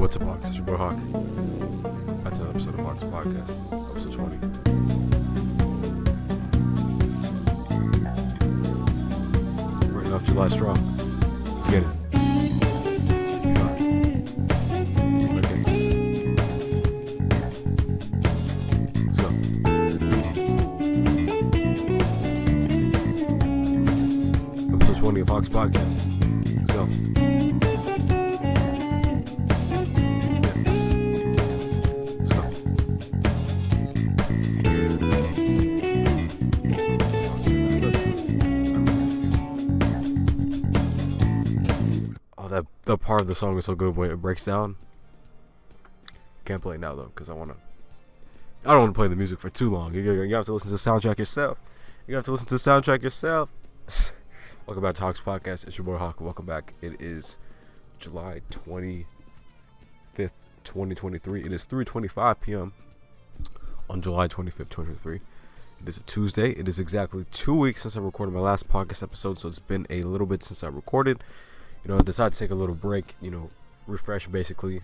what's up, Hawks? It's your boy Hawk. Back to another episode of Hawks Podcast, episode 20. Starting off July strong. Let's get it. Let's go. Episode 20 of Hawks Podcast. Let's go. The part of the song is so good when it breaks down. Can't play it now though, because I don't want to play the music for too long. You have to listen to the soundtrack yourself. Welcome back to Hawks Podcast. It's your boy Hawk. Welcome back. It is July 25th, 2023. It is 3:25 p.m. on July 25th, 2023. It is a Tuesday. It is exactly 2 weeks since I recorded my last podcast episode, so it's been a little bit since I recorded. I decided to take a little break, refresh basically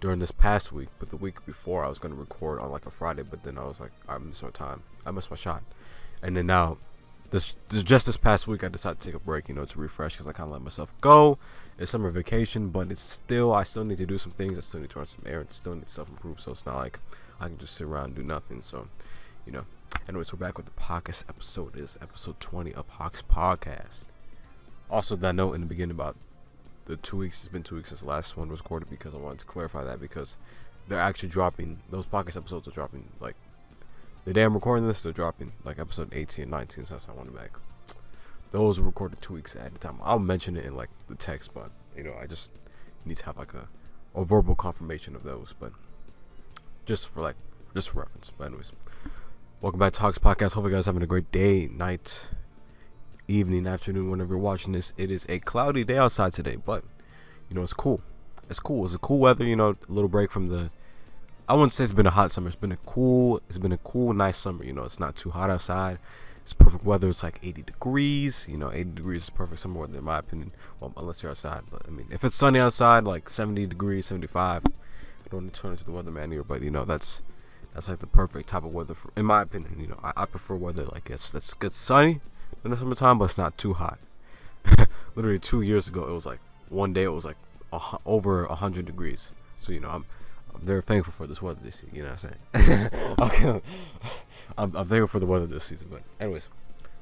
during this past week. But the week before I was going to record on like a Friday, but then I was like, I missed my time. I missed my shot. And then now, this past week, I decided to take a break, to refresh because I kind of let myself go. It's summer vacation, but I still need to do some things. I still need to run some errands, still need to self-improve. So it's not like I can just sit around and do nothing. So, anyways, we're back with the podcast episode. It is episode 20 of Hawks Podcast. Also, that note in the beginning about the 2 weeks, it's been 2 weeks since the last one was recorded because I wanted to clarify that because they're actually dropping, those podcast episodes are dropping, like, the day I'm recording this, they're dropping, like, episode 18 and 19, so that's why I wanted back. Those were recorded 2 weeks at a time. I'll mention it in, like, the text, but, I just need to have, like, a verbal confirmation of those, but just for reference. But anyways, welcome back to Hawks Podcast. Hopefully you guys are having a great day, night, evening, afternoon, whenever you're watching this. It is a cloudy day outside today, but it's cool. It's a cool weather, a little break from the, I wouldn't say it's been a hot summer. It's been a cool, nice summer. It's not too hot outside. It's perfect weather. It's like 80 degrees. 80 degrees is perfect summer weather in my opinion. Well, unless you're outside. But I mean, if it's sunny outside, like 70 degrees, 75, I don't need to turn into the weatherman here, but that's like the perfect type of weather in my opinion. I prefer weather like that's good sunny in the summertime, but it's not too hot. Literally 2 years ago, it was like one day it was like over 100 degrees. So I'm very thankful for this weather this season. You know what I'm saying? Okay, I'm thankful for the weather this season. But anyways,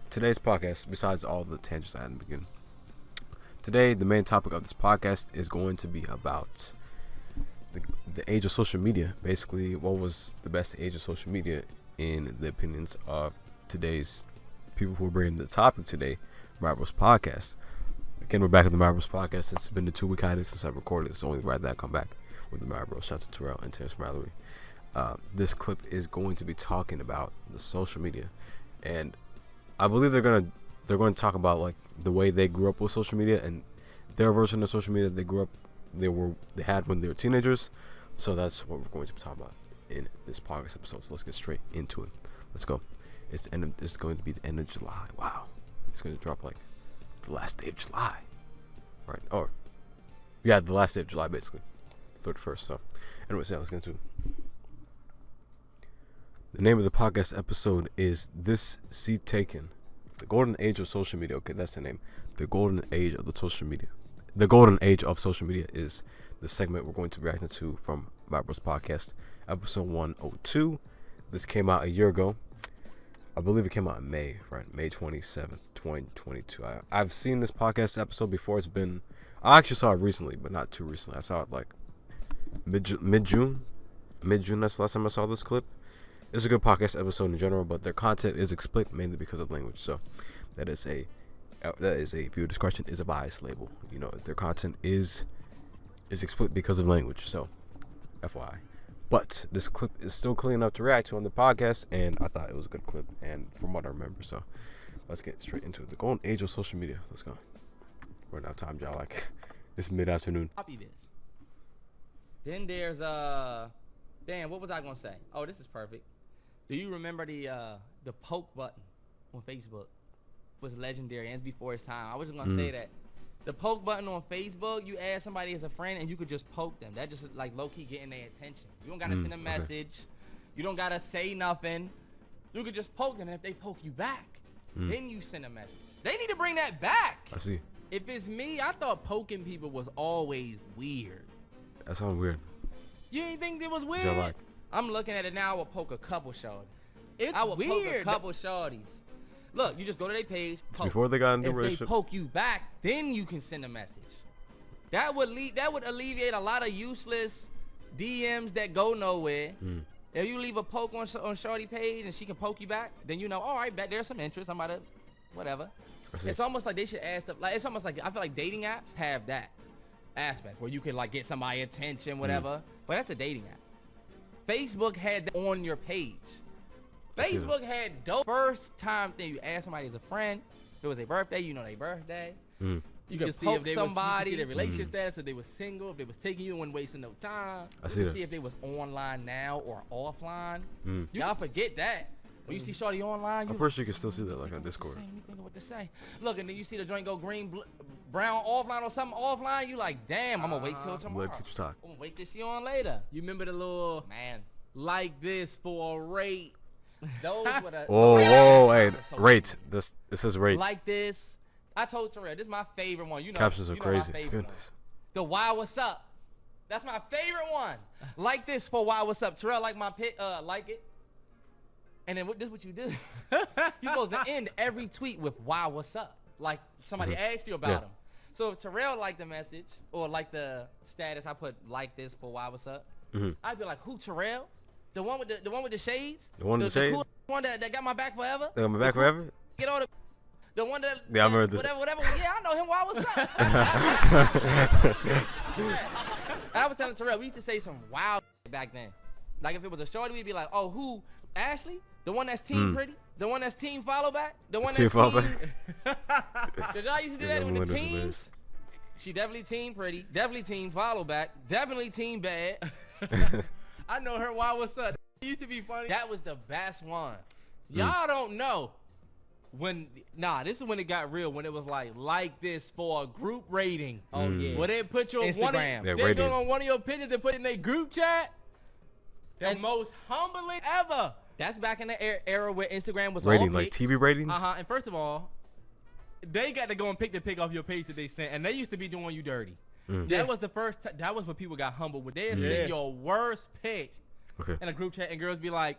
today's podcast, besides all the tangents I had in the beginning, today the main topic of this podcast is going to be about the age of social media. Basically, what was the best age of social media in the opinions of today's people who are bringing the topic today, Marvel's Podcast. Again, we're back at the Marvel's Podcast. It's been the 2 week hiatus since I recorded. It's only right that I come back with the Marvel. Shout out to Terrell and Terrence Mallory. This clip is going to be talking about the social media, and I believe they're going to talk about like the way they grew up with social media and their version of social media they had when they were teenagers. So that's what we're going to be talking about in this podcast episode. So let's get straight into it. Let's go. It's going to be the end of July. Wow. It's going to drop like the last day of July. Right. Or, yeah, the last day of July, basically. 31st. So, anyways, let's get into it. The name of the podcast episode is This Seat Taken. The Golden Age of Social Media. Okay, that's the name. The Golden Age of the Social Media. The Golden Age of Social Media is the segment we're going to be reacting to from Marvel's Podcast, episode 102. This came out a year ago. I believe it came out in May, right? May 27th, 2022. I've seen this podcast episode before. I actually saw it recently, but not too recently. I saw it like mid-June. That's the last time I saw this clip. It's a good podcast episode in general, but their content is explicit mainly because of language. So that is a viewer discretion is a bias label. Their content is explicit because of language. So FYI. But this clip is still clean enough to react to on the podcast, and I thought it was a good clip, and from what I remember. So let's get straight into it. The golden age of social media. Let's go. We're out of time, y'all. Like, it's mid-afternoon. Copy this. Then there's damn, what was I gonna say? Oh, this is perfect. Do you remember the poke button on Facebook? Was legendary and before its time. I wasn't gonna say that The poke button on Facebook, you add somebody as a friend and you could just poke them. That just like low-key getting their attention. You don't gotta send a message. You don't gotta say nothing. You could just poke them, and if they poke you back, then you send a message. They need to bring that back. I see. If it's me, I thought poking people was always weird. That sounds weird. You didn't think it was weird? What y'all like? I'm looking at it now. I would poke a couple shorties. It's I would poke a weird. couple shorties. Look, you just go to their page. It's Poke. before they got into a If they relationship. poke you back, then you can send a message. That would alleviate a lot of useless DMs that go nowhere. If you leave a poke on shorty page and she can poke you back, then you know, all right, bet there's some interest. I'm about to, whatever. It's almost like they should add stuff. Like it's almost like I feel like dating apps have that aspect where you can like get somebody attention, whatever. But that's a dating app. Facebook had that on your page. Facebook had dope first time thing. You ask somebody as a friend. If it was their birthday, you know their birthday. You can can see poke if they somebody. was, you can see their relationship status, if they was single, if they was taking you and wasn't wasting no time. I see You that. can see if they was online now or offline. Y'all forget that. When you see shorty online, I'm you pretty sure you can still see that like on Discord. Let me think of what to say. Look, and then you see the joint go green, brown offline or something offline. You like, damn, I'm gonna wait till tomorrow. Let teacher talk. I'm gonna wait till she on later. You remember the little Man, like this for a rate? those were the. Oh, whoa, hey, So rate. This says rate. Like this. I told Terrell, this is my favorite one. You know, Captions are you know crazy. My favorite one. Goodness. The why what's up. That's my favorite one. Like this for why what's up. Terrell, like my pic, like it. And then this is what you do. You're supposed to end every tweet with why what's up. Like somebody asked you about him. So if Terrell liked the message or like the status, I put like this for why what's up. I'd be like, who Terrell? The one with the shades? The one with the shades? cool one that got my back forever? They got my back forever? Get all the one that Yeah, I remember this. whatever. Yeah, I know him. Why what's up? I was telling Terrell, we used to say some wild back then. Like if it was a shorty, we'd be like, oh, who? Ashley? The one that's team pretty? The one that's team follow back? The one Team that's follow Did y'all used to do Yeah, that with the that's teams? hilarious. She definitely team pretty, definitely team follow back, definitely team bad. I know her. Why what's up? It used to be funny. That was the best one. Y'all don't know when. Nah, this is when it got real. When it was like this for a group rating. Oh yeah. Where they put your one Instagram. of, Yeah, they rating. go on one of your pictures and put it in their group chat. The most humbling ever. That's back in the era where Instagram was Rating, all like pics. TV ratings? And first of all, they got to go and pick the pic off your page that they sent, and they used to be doing you dirty. That was the first. That was when people got humbled. With they send your worst pic Okay. in a group chat, and girls be like,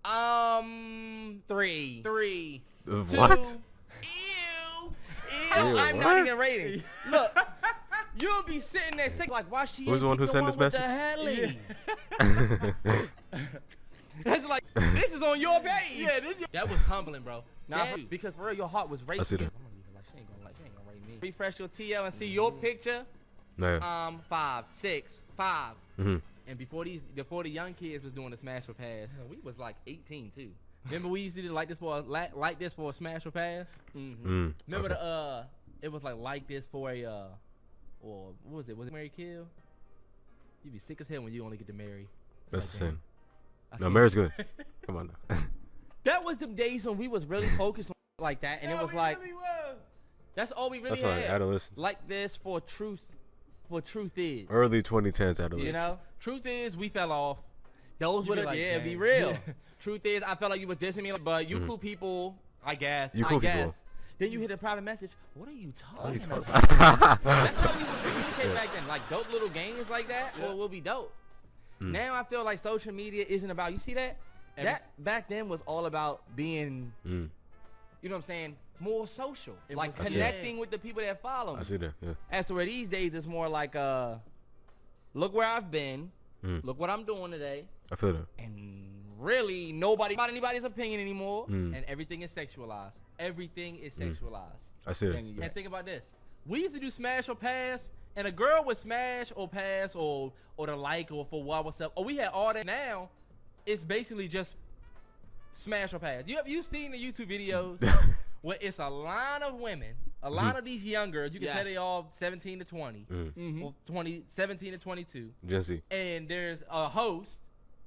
3. What? Ew. Ew, I'm what? not even rating. Look, you'll be sitting there sick like, why she? Who's the one who sent this with message? The heli? It's like this is on your page. Yeah, that was humbling, bro. Nah, because for real, your heart was racing. I see that. I'm gonna leave it like she ain't gonna rate me. Refresh your TL and see your picture. No. 5, 6, 5. And before the young kids was doing the smash or pass, we was like 18 too. Remember we used to do like this for a smash or pass? Remember Okay. it was like this for a or what was it? Was it Mary Kill? You be sick as hell when you only get to marry. That's the same. I No, can't- Mary's good. Come on now. That was the days when we was really focused on like that, and it was like that's all we really That's had. like adolescence. Like this for truth. What truth is. Early 2010s adolescence. You know, Truth is, we fell off. those You would be have like, be dang. real. Yeah. Truth is, I felt like you were dissing me, but you cool people, I guess. You I cool guess. people. Then you hit a private message. What are you talking about? about? That's how we would communicate back then. Like dope little games like that will be dope. Now I feel like social media isn't about. You see that? That back then was all about being. You know what I'm saying? More social, like was- connecting with the people that follow me. I see that. Yeah. As to where these days it's more like, look where I've been, look what I'm doing today, I feel that. and really nobody about anybody's opinion anymore. And everything is sexualized. Everything is sexualized. I see that. And think about this. We used to do smash or pass, and a girl would smash or pass or the like or for what what's up. Or we had all that. Now, it's basically just smash or pass. You seen the YouTube videos where it's a line of women, a line of these young girls. You can tell Yes. they all 17 to 20, or 17 to 22. Gen Z. And there's a host,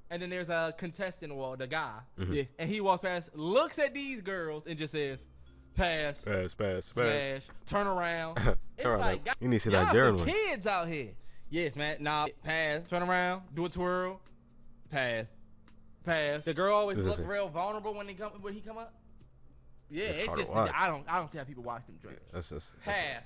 and then there's a contestant or the guy. Yeah. And he walks past, looks at these girls, and just says, pass, Pass. smash, turn around, It's Turn around, like, man. You need to see y'all that Jaren some one. kids out here. Yes, man. Nah, pass. Turn around, do a twirl, pass, pass. The girl always This is look it. real vulnerable when he come up. Yeah, It's it hard to just watch. I don't see how people watch them drinks. That's just. Pass.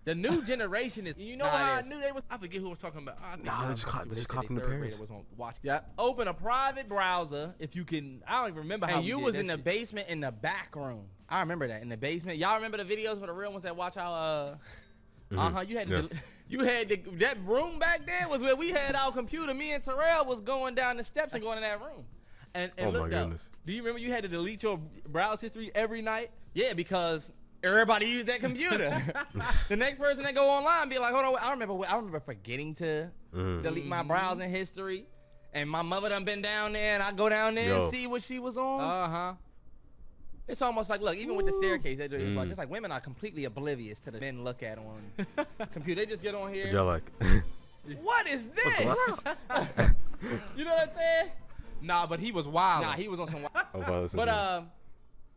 The new generation is. You know Nah, how it I is. knew they was. I forget who was talking about. I think Nah, it they was just on cop- YouTube. they just They said copying the third grader parents. was on watch. Yeah. Open a private browser if you can. I don't even remember how. And we you did was that in the shit. basement in the back room. I remember that in the basement. Y'all remember the videos for the real ones that watch how You had Yeah. to. you had the, that room back there was where we had our computer. Me and Terrell was going down the steps and going in that room. And Oh my look though, goodness. do you remember you had to delete your browse history every night? Yeah, because everybody used that computer. The next person that go online be like, hold on, I remember forgetting to delete my browsing history. And my mother done been down there, and I go down there Yo. and see what she was on. Uh-huh. It's almost like, look, even with the staircase, they do it's like, it's like women are completely oblivious to the men look at on computer. They just get on What here. y'all like? What is this? You know what I'm saying? Nah, but he was wild. Nah, he was on some. Oh, wow, this is But it.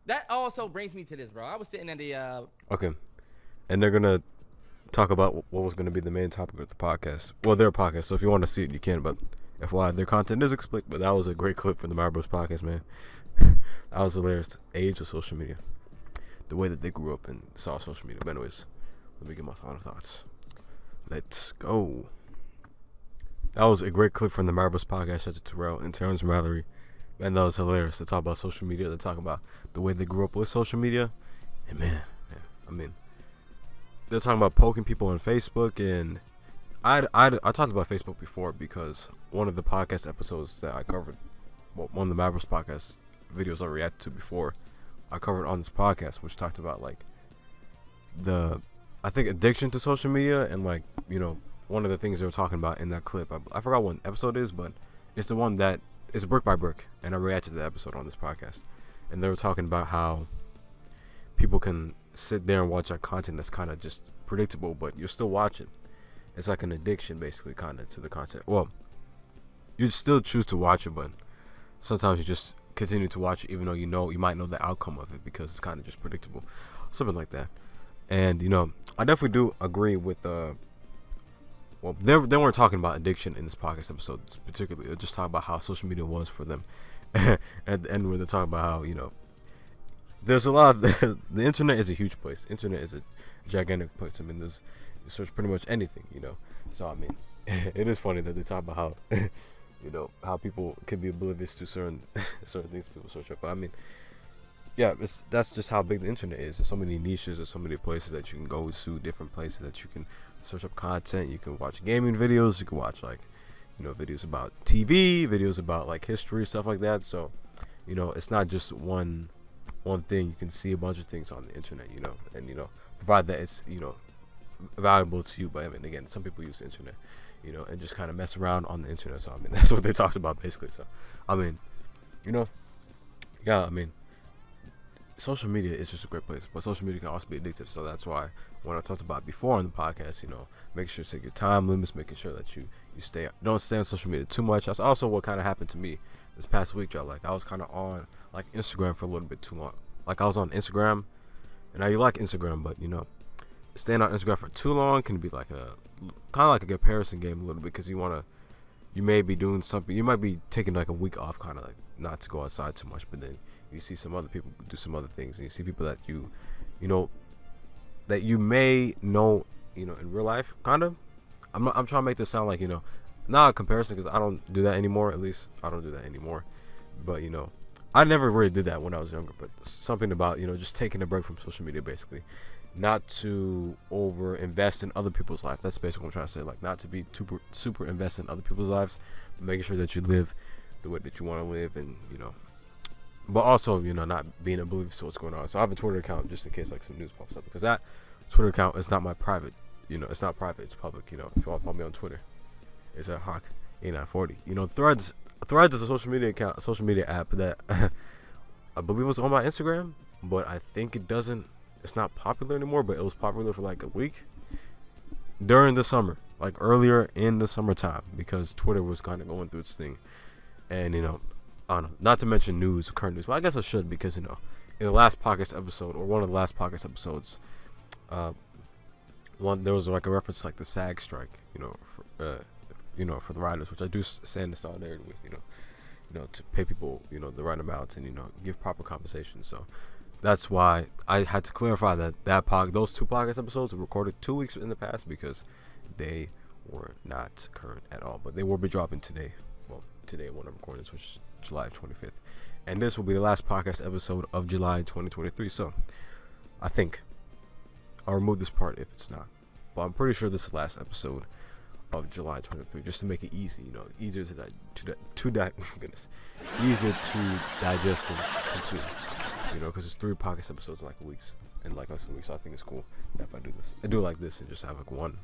that also brings me to this, bro. I was sitting at the Okay. And they're gonna talk about what was gonna be the main topic of the podcast. Well, their podcast. So if you want to see it, you can. But FYI, their content is explicit. But that was a great clip from the Mario Bros podcast, man. That was hilarious. Age of social media, the way that they grew up and saw social media. But anyways, let me get my final thoughts. Let's go. That was a great clip from the Mario Bros podcast. Shout out to Terrell and Terrence and Mallory. Man, that was hilarious. They talk about social media. They talk about the way they grew up with social media. And man, I mean, they're talking about poking people on Facebook. And I talked about Facebook before because one of the podcast episodes that I covered, well, one of the Mario Bros podcast videos I reacted to before, I covered on this podcast, which talked about like I think addiction to social media and like, you know, one of the things they were talking about in that clip. I forgot what episode it is, but it's the one that is brick by brick, and I reacted to the episode on this podcast, and they were talking about how people can sit there and watch that content that's kind of just predictable, but you're still watching. It's like an addiction, basically, kind of to the content. Well, you'd still choose to watch it, but sometimes you just continue to watch it, even though you might know the outcome of it because it's kind of just predictable, something like that. And you know, I definitely do agree with well, they weren't talking about addiction in this podcast episode particularly. They're just talking about how social media was for them. At the end, where they're talking about how, you know, there's a lot of the internet is a huge place. Internet is a gigantic place. I mean, you search pretty much anything, you know. So I mean, it is funny that they talk about how, you know, how people can be oblivious to certain things people search up. But I mean, yeah, that's just how big the internet is. There's so many niches, there's so many places that you can go to, different places that you can search up content. You can watch gaming videos, you can watch like, you know, videos about TV, videos about like history, stuff like that. So, you know, it's not just one thing. You can see a bunch of things on the internet, you know, and you know, provide that it's, you know, valuable to you. But I mean, again, some people use the internet, you know, and just kind of mess around on the internet. So I mean, that's what they talked about basically. So I mean, you know, yeah, I mean, social media is just a great place, but social media can also be addictive. So that's why when I talked about before on the podcast, you know, make sure to take your time limits, making sure that you don't stay on social media too much. That's also what kind of happened to me this past week, y'all. Like I was kind of on like Instagram for a little bit too long. Like I was on Instagram, and I like Instagram, but you know, staying on Instagram for too long can be like a kind of like a comparison game a little bit, because you may be doing something, you might be taking like a week off, kind of like not to go outside too much, but then you see some other people do some other things, and you see people that you know, that you may know, you know, in real life, kind of. I'm trying to make this sound like, you know, not a comparison, because I don't do that anymore. At least I don't do that anymore. But you know, I never really did that when I was younger. But something about, you know, just taking a break from social media, basically, not to over invest in other people's life. That's basically what I'm trying to say. Like not to be super invested in other people's lives, but making sure that you live the way that you want to live, and you know. But also, you know, not being oblivious to what's going on. So I have a Twitter account just in case like some news pops up, because that Twitter account is not my private. You know, it's not private. It's public. You know, if you want to follow me on Twitter, it's at Hawk8940. You know, Threads is a social media account, a social media app that I believe was on my Instagram, but I think it's not popular anymore. But it was popular for like a week during the summer, like earlier in the summertime, because Twitter was kind of going through its thing, and you know. I don't know, not to mention news, current news, but I guess I should, because, you know, in the last podcast episode, or one of the last podcast episodes, there was like a reference to like the SAG strike, for the writers, which I do stand in solidarity with, to pay people, the right amounts and, give proper compensation. So that's why I had to clarify that those 2 podcast episodes were recorded 2 weeks in the past because they were not current at all. But they will be dropping today. Well, today when I'm recording this, which is July 25th. And this will be the last podcast episode of July 2023. So I think I'll remove this part if it's not. But I'm pretty sure this is the last episode of July 23, just to make it easy, easier easier to digest and consume, because it's 3 podcast episodes in like a weeks, and like less than a week. So I think it's cool if I do this. I do it like this and just have like 1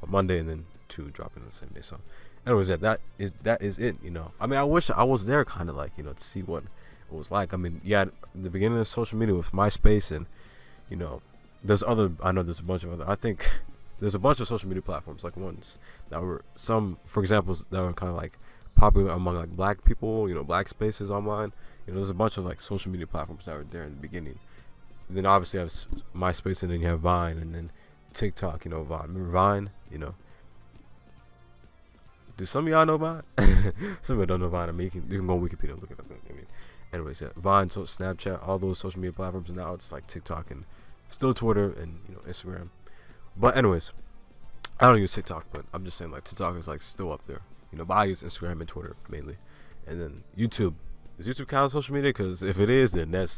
on Monday and then 2 dropping on the same day. So, anyways, that is it. I mean, I wish I was there, kind of like to see what it was like. I mean, yeah, the beginning of social media with MySpace and there's a bunch of other. I think there's a bunch of social media platforms, like ones that were for example, that were kind of like popular among like black people, black spaces online. There's a bunch of like social media platforms that were there in the beginning. And then obviously you have MySpace, and then you have Vine, and then TikTok. Vine. Remember Vine? Do some of y'all know Vine? Some of y'all don't know Vine. I mean, you can go on Wikipedia and look it up. Anyways, yeah, Vine, so Snapchat, all those social media platforms, and now it's like TikTok and still Twitter and Instagram. But anyways, I don't use TikTok, but I'm just saying like TikTok is like still up there, but I use Instagram and Twitter mainly, and then YouTube. Does YouTube count as social media? Because if it is, then then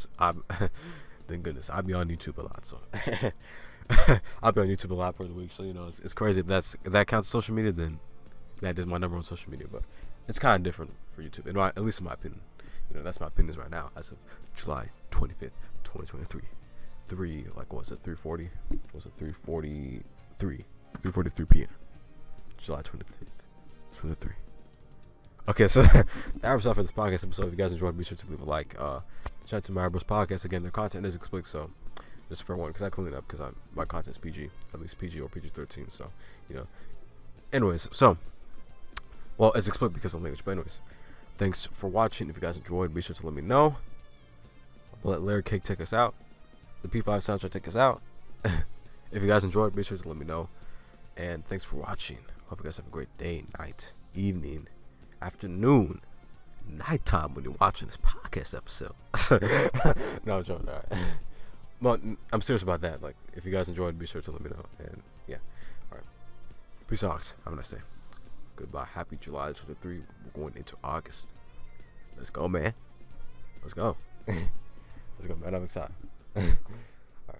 goodness, I'll be on YouTube a lot. So I'll be on YouTube a lot per week. So it's crazy. If that counts as social media, then that is my number on social media. But it's kind of different for YouTube, at least in my opinion. That's my opinion right now as of July 25th, 2023. 3:40? Was it 3:43? 3:43 p.m. July 25th, 23. Okay, so that wraps up for this podcast episode. If you guys enjoyed, be sure to leave a like. Shout out to Mallory's podcast. Again, their content is explicit, so just for one, because I clean it up because my content is PG, at least PG or PG-13. So anyways, well, it's explicit because of language. But anyways, thanks for watching. If you guys enjoyed, be sure to let me know. I'll let Larry Cake take us out. The P5 soundtrack take us out. If you guys enjoyed, be sure to let me know. And thanks for watching. Hope you guys have a great day, night, evening, afternoon, nighttime when you're watching this podcast episode. No, I'm joking. All right. Well, I'm serious about that. Like, if you guys enjoyed, be sure to let me know. And yeah, all right. Peace out. Have a nice day. Goodbye. Happy July 23. We're going into August. Let's go, man. Let's go. Let's go, man. I'm excited. All right.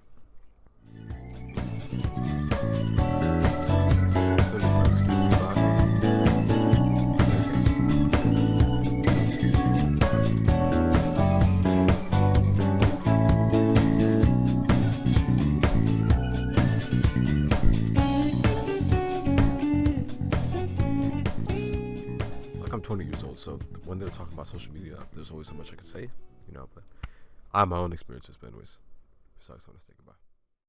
Like, I'm 20 years old, so when they're talking about social media, there's always so much I can say, but I have my own experiences. But anyways, besides, I want to say goodbye.